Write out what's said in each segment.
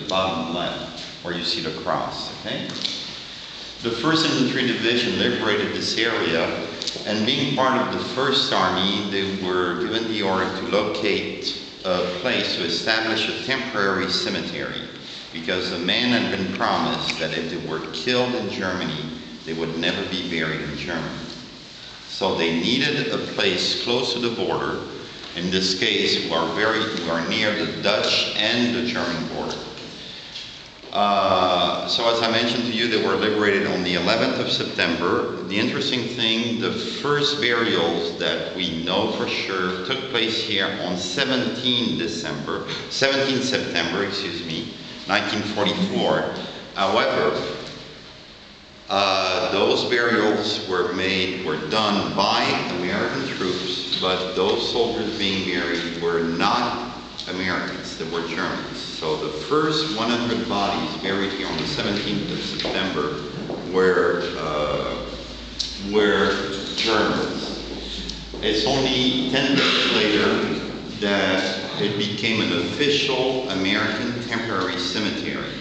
bottom left, where you see the cross, okay? The 1st Infantry Division liberated this area, and being part of the 1st Army, they were given the order to locate a place to establish a temporary cemetery, because the men had been promised that if they were killed in Germany, they would never be buried in Germany. So they needed a place close to the border. In this case, we are near the Dutch and the German border. So as I mentioned to you, they were liberated on the 11th of September. The interesting thing, the first burials that we know for sure took place here on 17 September, 1944. However, those burials were done by American troops, but those soldiers being buried were not Americans, they were Germans. So the first 100 bodies buried here on the 17th of September were Germans. It's only 10 days later that it became an official American temporary cemetery.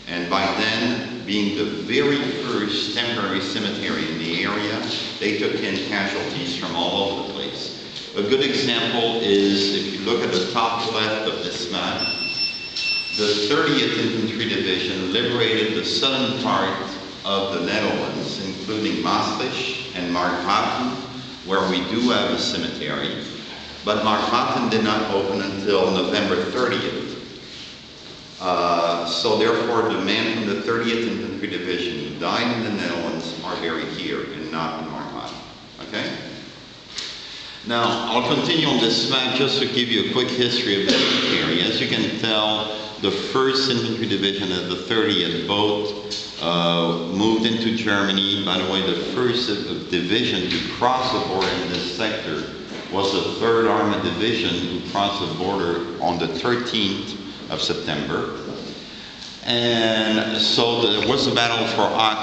And by then, being the very first temporary cemetery in the area, they took in casualties from all over the place. A good example is, if you look at the top left of this map, the 30th Infantry Division liberated the southern part of the Netherlands, including Maastricht and Margraten, where we do have a cemetery. But Margraten did not open until November 30th. So therefore, the men from the 30th Infantry Division who died in the Netherlands are buried here and not in Margraten. Okay? Now, I'll continue on this map just to give you a quick history of the cemetery. As you can tell, the 1st Infantry Division and the 30th both moved into Germany. By the way, the 1st Division to cross the border in this sector was the 3rd Armored Division who crossed the border on the 13th of September. And so there was a battle for Aachen.